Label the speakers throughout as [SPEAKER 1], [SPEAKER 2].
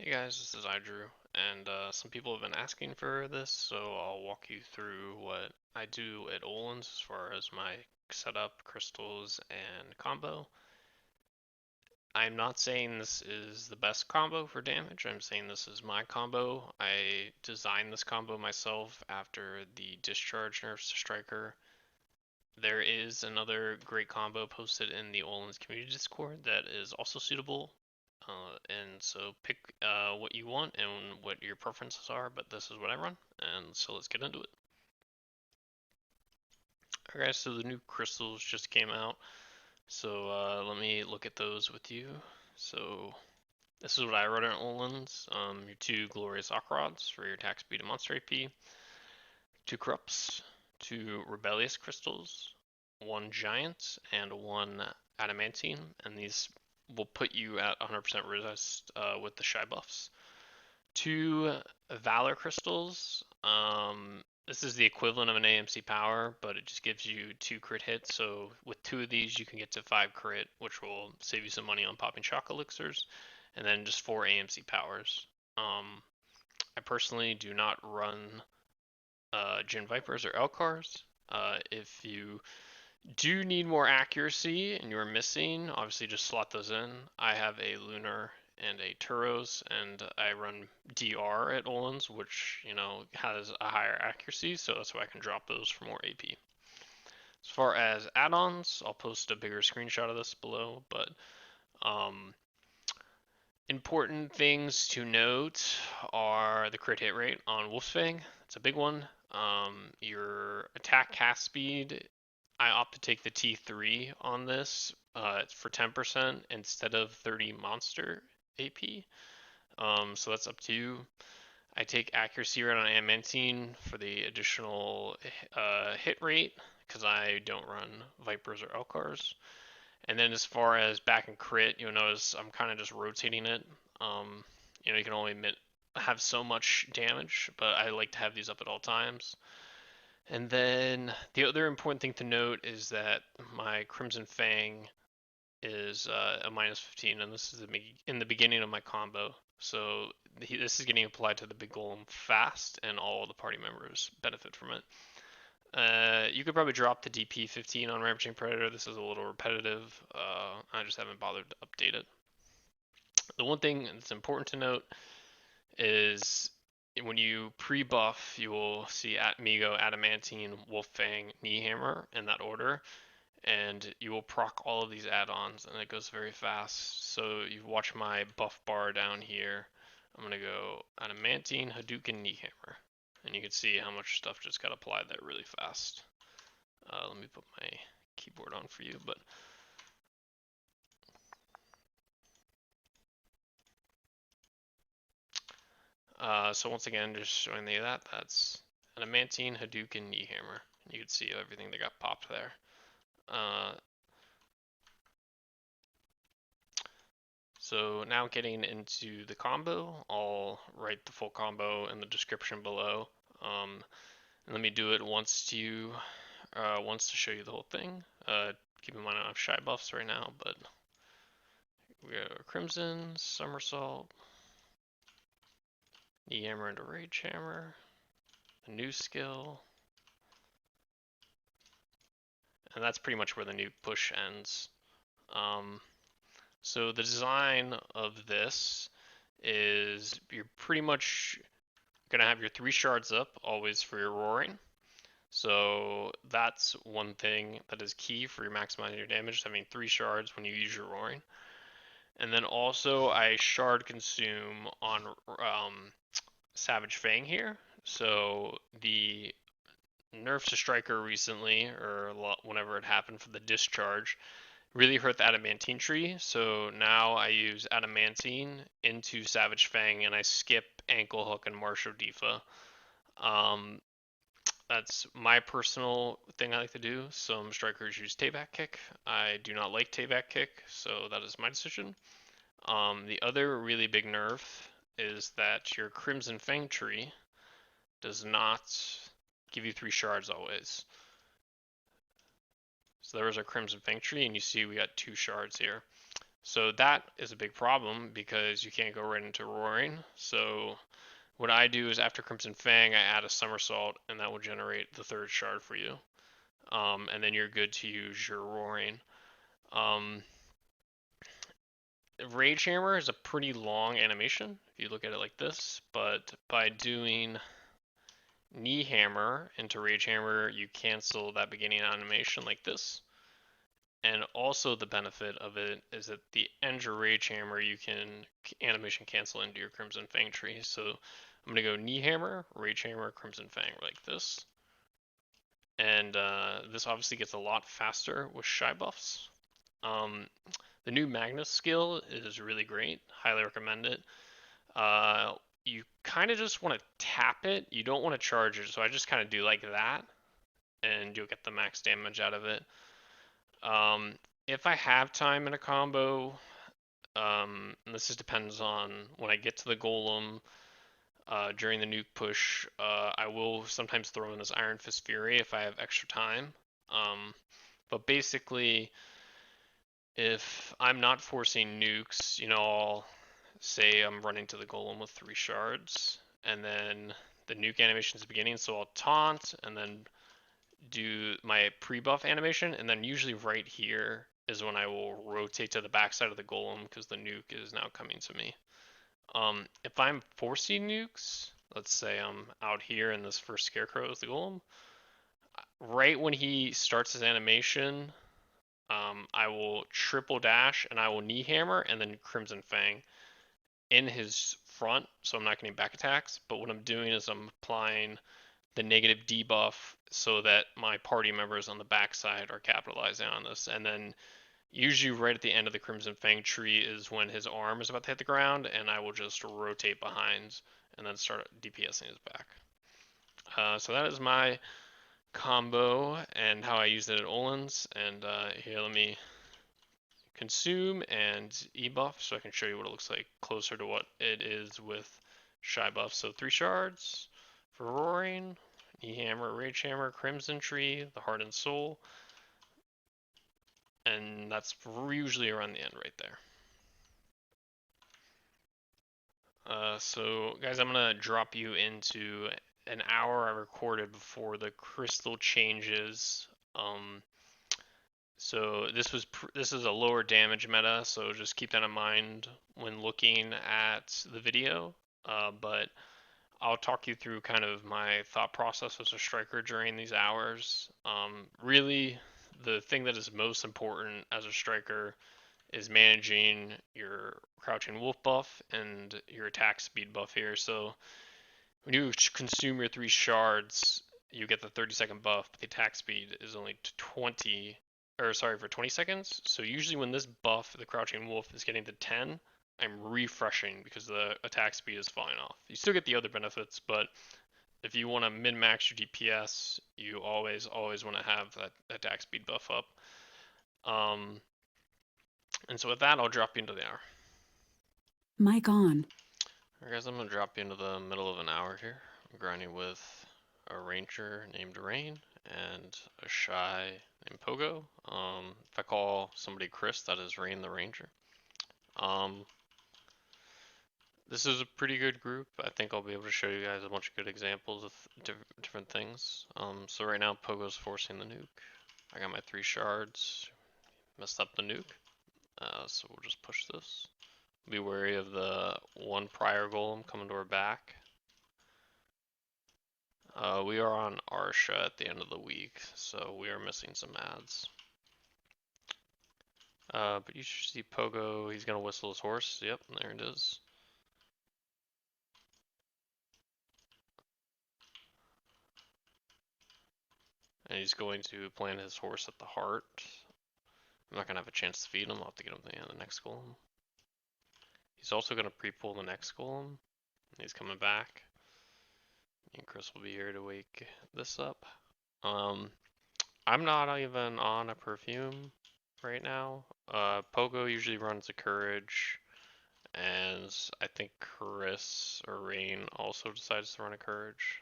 [SPEAKER 1] Hey guys, this is iDrew, and some people have been asking for this, so I'll walk you through what I do at Olun's as far as my setup, crystals, and combo. I'm not saying this is the best combo for damage, I'm saying this is my combo. I designed this combo myself after the discharge nerfs to Striker. There is another great combo posted in the Olun's community Discord that is also suitable. And so pick what you want and what your preferences are, but this is what I run, and so let's get into it. Alright, so the new crystals just came out, so let me look at those with you. So this is what I run at Olun's. Your two glorious rods for your attack speed and monster AP, two corrupts, two rebellious crystals, one giant, and one adamantine, and these will put you at 100% resist with the shy buffs. Two valor crystals. This is the equivalent of an AMC power, but it just gives you 2 crit hits. So with 2 of these, you can get to 5 crit, which will save you some money on popping shock elixirs, and then just 4 AMC powers. I personally do not run Jin Vipers or Elcars. If you do need more accuracy and you're missing, obviously just slot those in. I have a Lunar and a Turos, and I run DR at Olun's, which, has a higher accuracy, so that's why I can drop those for more AP. As far as add-ons, I'll post a bigger screenshot of this below, but important things to note are the crit hit rate on Wolf's Fang. It's a big one. Your attack cast speed, I opt to take the T3 on this for 10% instead of 30 monster AP. So that's up to you. I take accuracy rate on adamantine for the additional hit rate because I don't run Vipers or Elcars. And then as far as back and crit, you'll notice I'm kind of just rotating it. You can only have so much damage, but I like to have these up at all times. And then the other important thing to note is that my Crimson Fang is a minus 15, and this is in the beginning of my combo. So this is getting applied to the big golem fast, and all the party members benefit from it. You could probably drop the DP 15 on Rampaging Predator. This is a little repetitive. I just haven't bothered to update it. The one thing that's important to note is when you pre-buff, you will see Migo, Adamantine, Wolf Fang, Knee Hammer in that order, and you will proc all of these add-ons, and it goes very fast. So you watch my buff bar down here. I'm gonna go Adamantine, Hadouken, Knee Hammer, and you can see how much stuff just got applied there really fast. Let me put my keyboard on for you, but so once again, just showing you that's Adamantine, Hadouken, Knee Hammer. You can see everything that got popped there. So now getting into the combo, I'll write the full combo in the description below. And let me do it once to show you the whole thing. Keep in mind I don't have shy buffs right now, but we got Crimson, Somersault, Knee Hammer into Rage Hammer, a new skill, and that's pretty much where the nuke push ends. So the design of this is you're pretty much gonna have your 3 shards up always for your roaring. So that's one thing that is key for your maximizing your damage, having 3 shards when you use your roaring. And then also I shard consume on Savage Fang here. So the nerfs to Striker recently, or whenever it happened for the discharge, really hurt the adamantine tree. So now I use adamantine into Savage Fang, and I skip ankle hook and Martial Difa. That's my personal thing I like to do. Some strikers use Tayback Kick. I do not like Tayback Kick, so that is my decision. The other really big nerf is that your Crimson Fang tree does not give you 3 shards always. So there was our Crimson Fang tree, and you see we got 2 shards here. So that is a big problem because you can't go right into roaring. So what I do is after Crimson Fang, I add a somersault, and that will generate the third shard for you. And then you're good to use your roaring. Um, Rage Hammer is a pretty long animation if you look at it like this, but by doing Knee Hammer into Rage Hammer, you cancel that beginning animation like this. And also the benefit of it is that the end your Rage Hammer, you can animation cancel into your Crimson Fang tree. So I'm going to go Knee Hammer, Rage Hammer, Crimson Fang like this. And this obviously gets a lot faster with shy buffs. The new Magnus skill is really great. Highly recommend it. You kind of just want to tap it. You don't want to charge it. So I just kind of do like that, and you'll get the max damage out of it. If I have time in a combo, and this just depends on when I get to the golem during the nuke push, I will sometimes throw in this Iron Fist Fury if I have extra time. But basically, if I'm not forcing nukes, I'll say I'm running to the golem with 3 shards, and then the nuke animation is beginning, so I'll taunt, and then do my pre-buff animation, and then usually right here is when I will rotate to the backside of the golem because the nuke is now coming to me. If I'm forcing nukes, let's say I'm out here and this first scarecrow is the golem, right when he starts his animation, I will triple dash and I will knee hammer and then Crimson Fang in his front, so I'm not getting back attacks. But what I'm doing is I'm applying the negative debuff so that my party members on the backside are capitalizing on this. And then usually right at the end of the Crimson Fang tree is when his arm is about to hit the ground, and I will just rotate behind and then start DPSing his back. So that is my combo and how I use it at Olun's. And here, let me consume and e-buff so I can show you what it looks like closer to what it is with shy buff. So 3 shards for roaring, knee hammer, rage hammer, crimson tree, the heart and soul, and that's usually around the end right there. So guys, I'm gonna drop you into an hour I recorded before the crystal changes. So this is a lower damage meta, so just keep that in mind when looking at the video. But I'll talk you through kind of my thought process as a striker during these hours. Really, the thing that is most important as a striker is managing your crouching wolf buff and your attack speed buff here. So when you consume your 3 shards, you get the 30-second buff, but the attack speed is only 20, or sorry, for 20 seconds. So usually when this buff, the crouching wolf, is getting to 10, I'm refreshing because the attack speed is falling off. You still get the other benefits, but if you want to min-max your DPS, you always want to have that attack speed buff up. And so with that, I'll drop you into the hour.
[SPEAKER 2] Mic on.
[SPEAKER 1] Alright guys, I'm going to drop you into the middle of an hour here. I'm grinding with a ranger named Rain and a shy named Pogo. If I call somebody Chris, that is Rain the Ranger. This is a pretty good group. I think I'll be able to show you guys a bunch of good examples of different things. So right now Pogo's forcing the nuke. I got my 3 shards. Messed up the nuke. So we'll just push this. Be wary of the one prior golem coming to our back. We are on Arsha at the end of the week, so we are missing some ads. But you should see Pogo, he's gonna whistle his horse. Yep, there it is. And he's going to plant his horse at the heart. I'm not gonna have a chance to feed him, I'll have to get him to the end of the next golem. He's also gonna pre-pull the next golem. He's coming back. Me and Chris will be here to wake this up. I'm not even on a perfume right now. Pogo usually runs a courage, and I think Chris or Rain also decides to run a courage.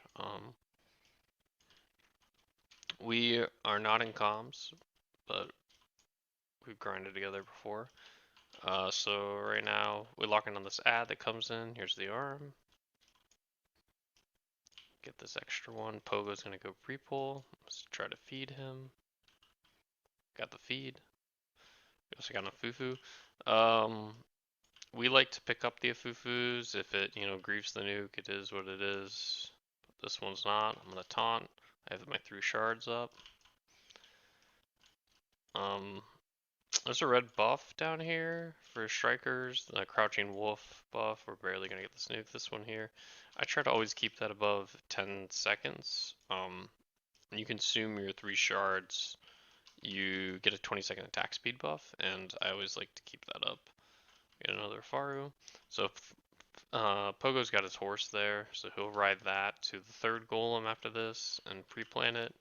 [SPEAKER 1] We are not in comms, but we've grinded together before. So right now we're locking on this ad that comes in. Here's the arm. Get this extra one. Pogo's gonna go pre-pull. Let's try to feed him. Got the feed. We also got a fufu. We like to pick up the afufus if it, grieves the nuke. It is what it is. But this one's not. I'm gonna taunt. I have my 3 shards up. There's a red buff down here for strikers. The crouching wolf buff. We're barely gonna get this nuke. This one here. I try to always keep that above 10 seconds. When you consume your 3 shards, you get a 20-second attack speed buff, and I always like to keep that up. Get another Faru. So Pogo's got his horse there, so he'll ride that to the 3rd golem after this and pre-plan it.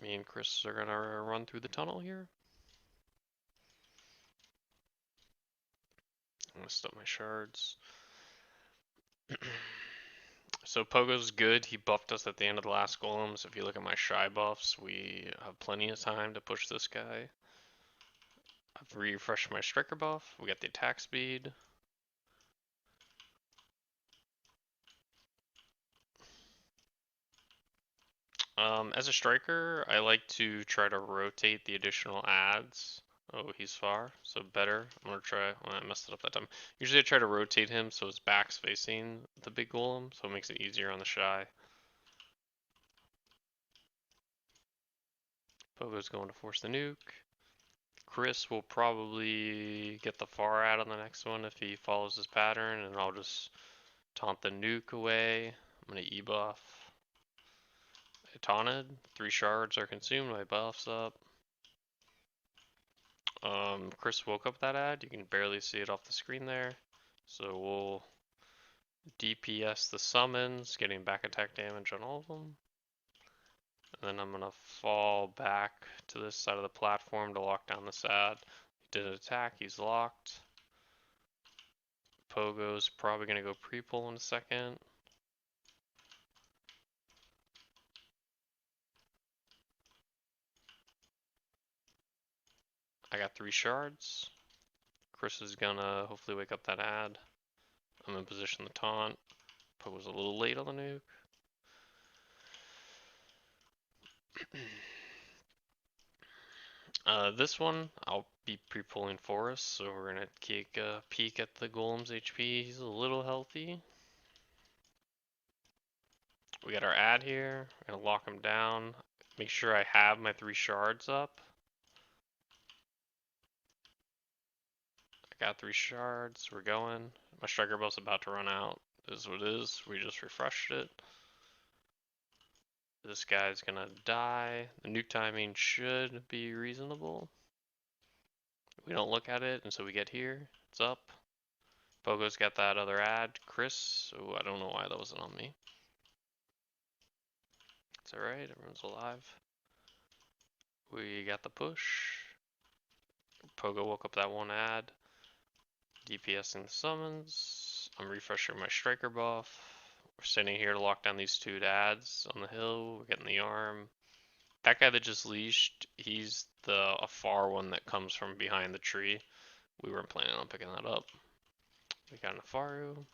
[SPEAKER 1] Me and Chris are gonna run through the tunnel here. I'm gonna stop my shards. So Pogo's good. He buffed us at the end of the last golem, so if you look at my shy buffs, we have plenty of time to push this guy. I've refreshed my striker buff. We got the attack speed. As a striker, I like to try to rotate the additional adds. Oh, he's far, so better. I'm gonna try. Well, I messed it up that time. Usually I try to rotate him so his back's facing the big golem, so it makes it easier on the shy. Pogo's going to force the nuke. Chris will probably get the far ad on the next one if he follows his pattern, and I'll just taunt the nuke away. I'm gonna E-buff. I taunted. 3 shards are consumed. My buff's up. Chris woke up that ad. You can barely see it off the screen there. So we'll DPS the summons, getting back attack damage on all of them. And then I'm gonna fall back to this side of the platform to lock down this ad. He did an attack. He's locked. Pogo's probably gonna go pre-pull in a second. I got 3 shards. Chris is gonna hopefully wake up that ad. I'm in position to taunt. Pogo's a little late on the nuke. This one, I'll be pre-pulling for us, so we're gonna take a peek at the golem's HP. He's a little healthy. We got our ad here. We're gonna lock him down. Make sure I have my 3 shards up. I got 3 shards. We're going. My striker buff's about to run out. This is what it is. We just refreshed it. This guy's gonna die. The nuke timing should be reasonable. We don't look at it until we get here. It's up. Pogo's got that other ad. Chris, oh, I don't know why that wasn't on me. It's alright, everyone's alive. We got the push. Pogo woke up that one ad. DPSing the summons. I'm refreshing my striker buff. We're sitting here to lock down these 2 ads on the hill. We're getting the arm. That guy that just leashed, he's a far one that comes from behind the tree. We weren't planning on picking that up. We got an Afaru.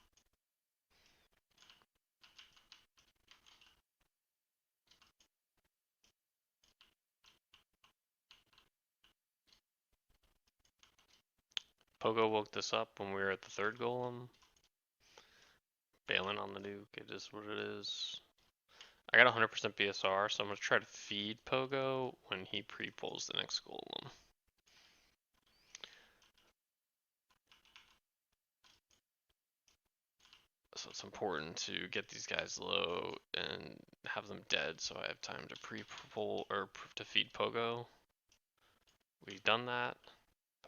[SPEAKER 1] Pogo woke this up when we were at the 3rd golem. Bailing on the nuke, it is what it is. I got 100% BSR, so I'm going to try to feed Pogo when he pre-pulls the next golem. So it's important to get these guys low and have them dead so I have time to pre-pull or to feed Pogo. We've done that.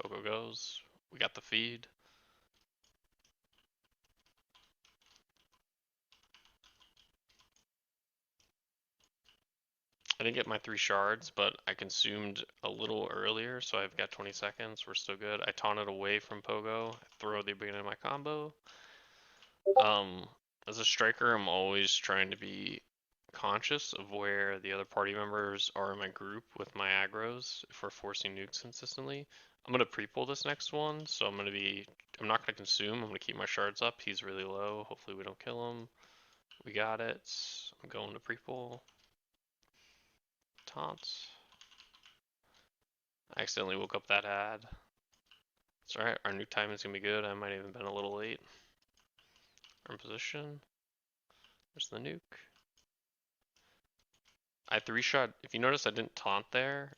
[SPEAKER 1] Pogo goes. We got the feed. I didn't get my 3 shards, but I consumed a little earlier, so I've got 20 seconds. We're still good. I taunted away from Pogo. I throw the beginning of my combo. As a striker, I'm always trying to be conscious of where the other party members are in my group with my aggros if we're forcing nukes consistently. I'm gonna pre-pull this next one, so I'm not gonna consume, I'm gonna keep my shards up. He's really low, hopefully we don't kill him. We got it. I'm going to pre-pull. Taunts. I accidentally woke up that ad. It's alright, our nuke timing is gonna be good. I might have even been a little late. We're in position. There's the nuke. I 3-shot. If you notice, I didn't taunt there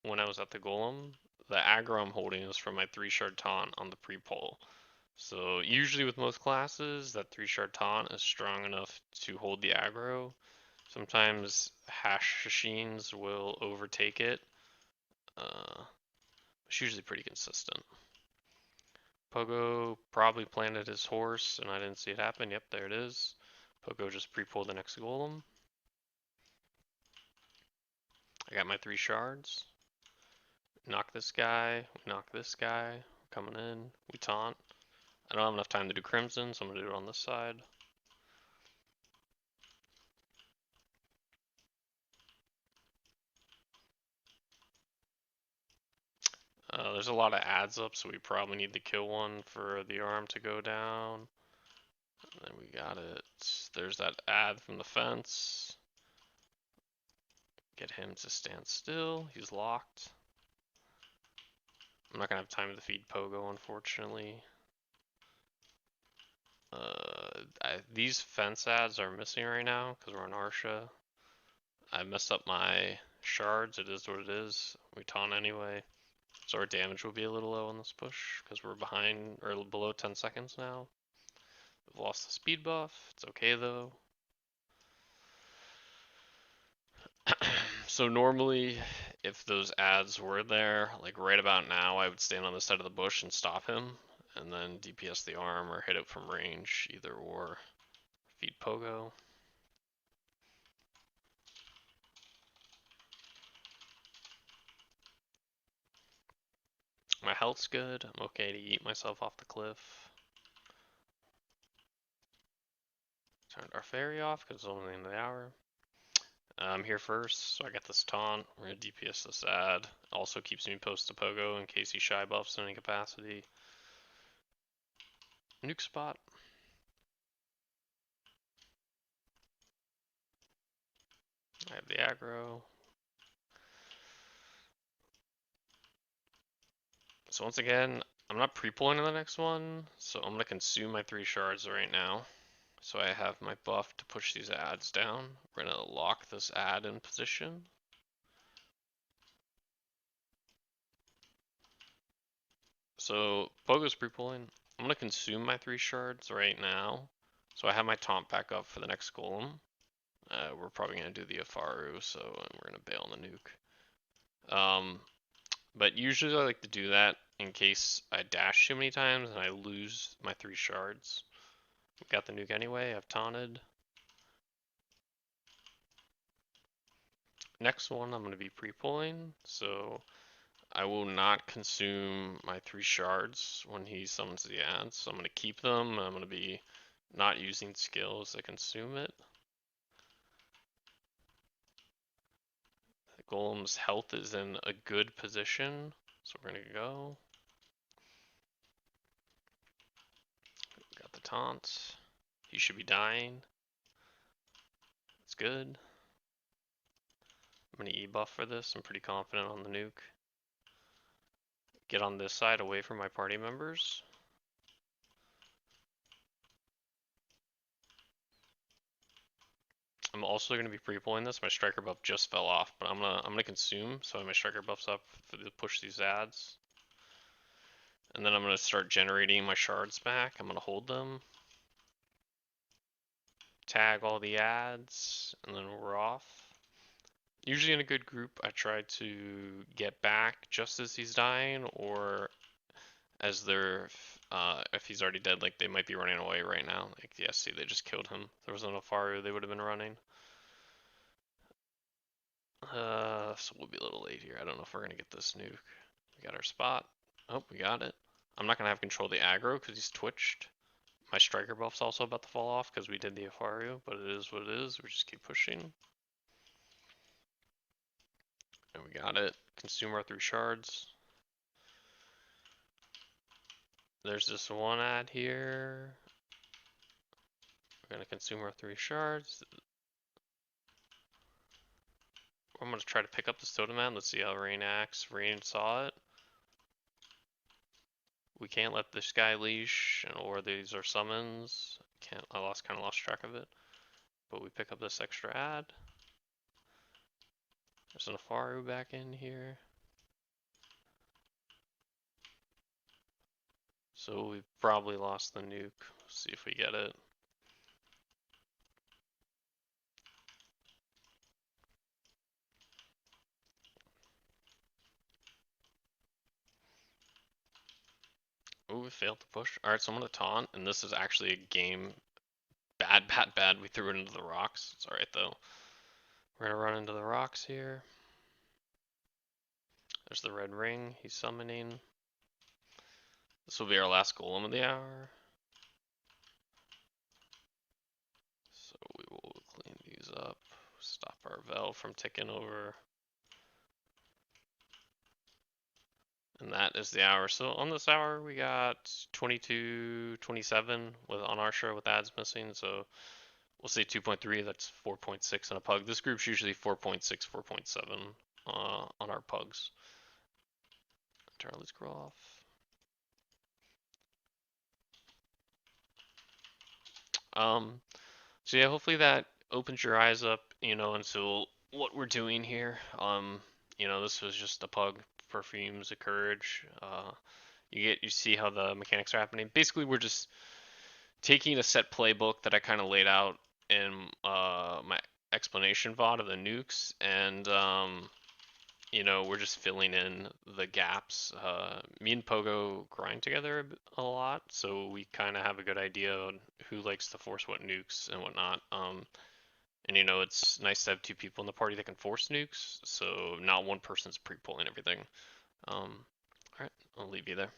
[SPEAKER 1] when I was at the golem. The aggro I'm holding is from my 3-shard taunt on the pre-pull. So usually with most classes, that 3-shard taunt is strong enough to hold the aggro. Sometimes hash machines will overtake it. It's usually pretty consistent. Pogo probably planted his horse and I didn't see it happen. Yep, there it is. Pogo just pre-pulled the next golem. I got my 3 shards. Knock this guy, we knock this guy, coming in, we taunt. I don't have enough time to do crimson, so I'm gonna do it on this side. There's a lot of adds up, so we probably need to kill one for the arm to go down. And then we got it. There's that ad from the fence. Get him to stand still. He's locked. I'm not gonna have time to feed Pogo, unfortunately. These fence ads are missing right now because we're on Arsha. I messed up my shards. It is what it is. We taunt anyway. So our damage will be a little low on this push because we're behind or below 10 seconds now. We've lost the speed buff. It's okay though. So normally, if those ads were there, like right about now, I would stand on the side of the bush and stop him, and then DPS the arm or hit it from range, either or. Feed Pogo. My health's good. I'm okay to eat myself off the cliff. Turned our fairy off because it's only the end of the hour. I'm here first, so I got this taunt. We're gonna DPS this ad. Also keeps me post to Pogo in case he shy buffs in any capacity. Nuke spot. I have the aggro. So once again, I'm not pre-pulling in the next one, so I'm gonna consume my 3 shards right now. So I have my buff to push these ads down. We're gonna lock this ad in position. So Pogo's pre-pulling. I'm gonna consume my 3 shards right now. So I have my taunt back up for the next golem. We're probably gonna do the Afaru, so we're gonna bail on the nuke. But usually I like to do that in case I dash too many times and I lose my 3 shards. We got the nuke anyway. I've taunted. Next one I'm gonna be pre-pulling, so I will not consume my 3 shards when he summons the ads. So I'm gonna keep them. I'm gonna be not using skills to consume it. The golem's health is in a good position, so we're gonna go. Got the taunts. He should be dying. It's good. I'm gonna E-buff for this. I'm pretty confident on the nuke. Get on this side away from my party members. I'm also going to be pre-pulling this. My striker buff just fell off, but I'm gonna consume, so my striker buff's up to push these ads. And then I'm gonna start generating my shards back. I'm gonna hold them, tag all the ads, and then we're off. Usually in a good group, I try to get back just as he's dying, or as they're if he's already dead, like they might be running away right now. Like yeah, see, they just killed him. If there was no Faru, they would have been running. So we'll be a little late here. I don't know if we're gonna get this nuke. We got our spot. Oh, we got it. I'm not gonna have control of the aggro because he's twitched. My striker buff's also about to fall off because we did the Afario, but it is what it is. We just keep pushing. And we got it. Consume our 3 shards. There's this one ad here. We're gonna consume our 3 shards. I'm gonna try to pick up this totem ad. Let's see how Rain acts. Rain saw it. We can't let this guy leash, or these are summons. Can't. I kind of lost track of it. But we pick up this extra ad. There's an Afaru back in here. So we probably lost the nuke. Let's see if we get it. Oh, we failed to push. Alright, so I'm gonna taunt, and this is actually a game. Bad, bad, bad. We threw it into the rocks. It's alright though. We're gonna run into the rocks here. There's the red ring. He's summoning. This will be our last golem of the hour. So we will clean these up. Stop our Vel from ticking over. And that is the hour. So on this hour, we got 22, 27 on our show with ads missing. So we'll say 2.3. That's 4.6 on a pug. This group's usually 4.6, 4.7 on our pugs. Turn all these scroll off. So yeah, hopefully that opens your eyes up, into what we're doing here. This was just a pug, perfumes, a courage. You see how the mechanics are happening. Basically, we're just taking a set playbook that I kind of laid out in my explanation VOD of the nukes, and we're just filling in the gaps. Me and Pogo grind together a lot, so we kind of have a good idea on who likes to force what nukes and whatnot. And it's nice to have 2 people in the party that can force nukes, so not one person's pre-pulling everything. All right, I'll leave you there.